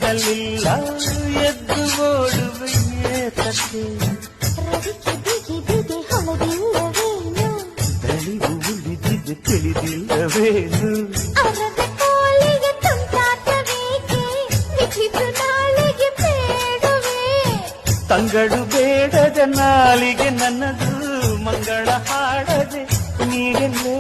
ಎನ್ನಲಿಲ್ಲ ಎದ್ದು ಓಡುವೆಯೇ ತಕ್ಕೆ ದಣಿವು ಉಳಿದಿದೆ ತಿಳಿದಿಲ್ಲವೇನು ತಂಗಳು ಬೇಡದ ನಾಲಿಗೆ ನನ್ನದು ಮಂಗಳ ಹಾಡದೆ ನೀಗೆಲ್ಲೇ